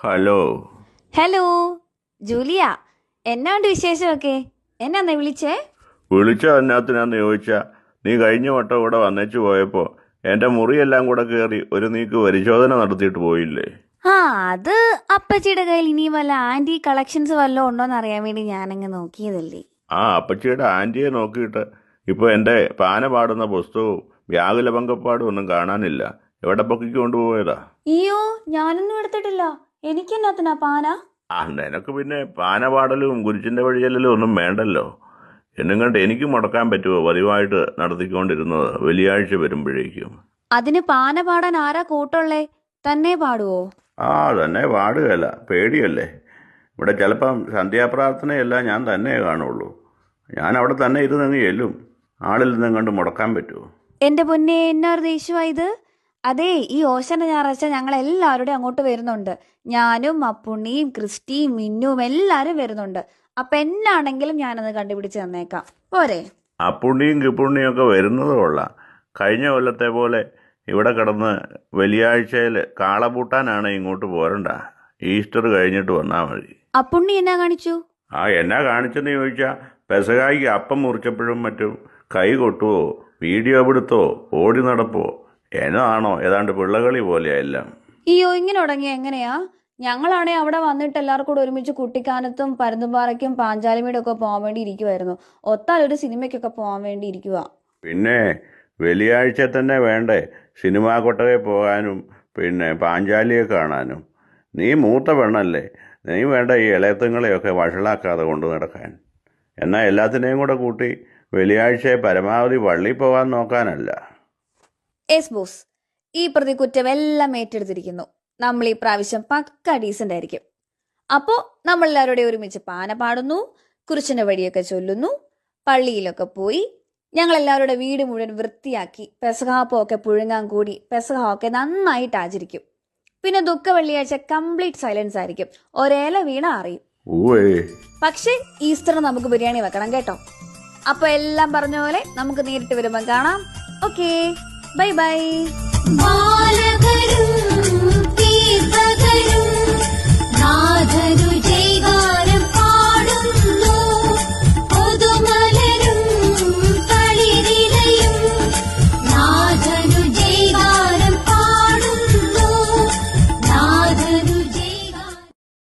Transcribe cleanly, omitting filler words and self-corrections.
Hello. Hello Julia, എന്നാണ്ട് വിശേഷമൊക്കെ? എന്നാ വിളിച്ചേ? വിളിച്ച എന്നാത്തിനാന്ന് ചോദിച്ചാ, നീ കഴിഞ്ഞ വട്ടം ഇവിടെ വന്നേച്ചു പോയപ്പോ എന്റെ മുറിയെല്ലാം കൂടെ കയറി ഒരു നീക്ക് പരിശോധന നടത്തിയിട്ട് പോയില്ലേ? ആ, അത് അപ്പച്ചിയുടെ കയ്യിൽ ഇനിയും വല്ല ആന്റി കളക്ഷൻസ് വല്ലതും ഉണ്ടോന്ന് അറിയാൻ വേണ്ടി ഞാനങ്ങ് നോക്കിയതല്ലേ. ആ അപ്പച്ചിയുടെ ആന്റിയെ നോക്കിയിട്ട് ഇപ്പൊ എന്റെ പാന പാടുന്ന പുസ്തകവും വ്യാകുല പങ്കപ്പാടും ഒന്നും കാണാനില്ല. എവിടെ പൊക്കിക്ക് കൊണ്ടുപോയതാ? അയ്യോ, ഞാനൊന്നും എടുത്തിട്ടില്ല. എനിക്കെന്നാത്തിനാ പാന? ആ നിനക്ക് പിന്നെ പാന പാടലും കുരിശിന്റെ വഴിചെല്ലലും ഒന്നും വേണ്ടല്ലോ. എന്നും കണ്ട് എനിക്ക് മുടക്കാൻ പറ്റുമോ പതിവായിട്ട് നടത്തിക്കൊണ്ടിരുന്നത് വെള്ളിയാഴ്ച വരുമ്പോഴേക്കും? അതിന് പാന പാടാൻ ആരാ കൂട്ടുള്ളേ? തന്നെ പാടുവോ? ആ തന്നെ പാടുകയല്ല, പേടിയല്ലേ. ഇവിടെ ചിലപ്പം സന്ധ്യാപ്രാർത്ഥനയെല്ലാം ഞാൻ തന്നെ കാണുള്ളൂ. ഞാൻ അവിടെ തന്നെ ഇരുന്നങ്ങ് ചെല്ലും. ആളിൽ നിന്നും കണ്ട് മുടക്കാൻ പറ്റുമോ? എന്റെ പൊന്നെ, എന്നാ ഒരു ദേഷ്യമായത്. അതെ, ഈ ഓശാന ഞായറാഴ്ച ഞങ്ങൾ എല്ലാവരുടെയും അങ്ങോട്ട് വരുന്നുണ്ട്. ഞാനും അപ്പുണ്ണിയും ക്രിസ്റ്റിയും മിന്നുവും എല്ലാരും വരുന്നുണ്ട്. അപ്പൊ എന്നാണെങ്കിലും ഞാനത് കണ്ടുപിടിച്ച് തന്നേക്കാം, പോരെ? അപ്പുണ്ണിയും കിപ്പുണ്ണിയും ഒക്കെ വരുന്നത് കൊള്ളാം. കഴിഞ്ഞ കൊല്ലത്തെ പോലെ ഇവിടെ കിടന്ന് വെള്ളിയാഴ്ചയിൽ കാളപൂട്ടാനാണ് ഇങ്ങോട്ട് പോരണ്ട. ഈസ്റ്റർ കഴിഞ്ഞിട്ട് വന്നാൽ മതി. അപ്പുണ്ണി എന്നാ കാണിച്ചു? എന്നാ കാണിച്ചെന്ന് ചോദിച്ചാൽ, പെസകായിക്ക് അപ്പം മുറിച്ചപ്പോഴും മറ്റും കൈ കൊട്ടുവോ, വീഡിയോ പിടുത്തോ, ഓടി നടപ്പോ, എന്നതാണോ ഏതാണ്ട് പിള്ളകളി പോലെയാ എല്ലാം. അയ്യോ, ഇങ്ങനെ തുടങ്ങിയ എങ്ങനെയാ? ഞങ്ങളാണെ അവിടെ വന്നിട്ട് എല്ലാവർക്കും കൂടെ ഒരുമിച്ച് കുട്ടിക്കാനത്തും പരുന്തുംപാറയ്ക്കും പാഞ്ചാലിമേടും ഒക്കെ പോകാൻ വേണ്ടി ഇരിക്കുമായിരുന്നു. ഒത്താൽ ഒരു സിനിമയ്ക്കൊക്കെ പോകാൻ വേണ്ടി ഇരിക്കുക. പിന്നെ വെള്ളിയാഴ്ച തന്നെ വേണ്ടേ സിനിമാ കൊട്ടകയിൽ പോകാനും പിന്നെ പാഞ്ചാലിയെ കാണാനും? നീ മൂത്ത പെണ്ണല്ലേ, നീ വേണ്ട ഈ ഇളയത്തുങ്ങളെയൊക്കെ വഷളാക്കാതെ കൊണ്ടു നടക്കാൻ. എന്നാൽ എല്ലാത്തിനെയും കൂടെ കൂട്ടി വെള്ളിയാഴ്ച പരമാവധി പള്ളിയിൽ പോകാൻ നോക്കാനല്ല. എസ് ബോസ്, ഈ പ്രതി കുറ്റം എല്ലാം ഏറ്റെടുത്തിരിക്കുന്നു. നമ്മൾ ഈ പ്രാവശ്യം പക്ക ഡീസന്റ് ആയിരിക്കും. അപ്പോ നമ്മളെല്ലാവരുടെയും ഒരുമിച്ച് പാന പാടുന്നു, കുരിശിന്റെ വഴിയൊക്കെ ചൊല്ലുന്നു, പള്ളിയിലൊക്കെ പോയി ഞങ്ങളെല്ലാവരുടെ വീട് മുഴുവൻ വൃത്തിയാക്കി പെസഹാപ്പൊക്കെ പുഴുങ്ങാൻ കൂടി പെസഹാക്കെ നന്നായിട്ട് ആചരിക്കും. പിന്നെ ദുഃഖ വെള്ളിയാഴ്ച കംപ്ലീറ്റ് സൈലൻസ് ആയിരിക്കും. ഒരേല വീണ അറിയും. പക്ഷേ ഈസ്റ്ററിന് നമുക്ക് ബിരിയാണി വെക്കണം കേട്ടോ. അപ്പൊ എല്ലാം പറഞ്ഞ പോലെ നമുക്ക് നേരിട്ട് വരുമ്പോൾ കാണാം. Okay, bye bye. നാഥരു ജൈകാര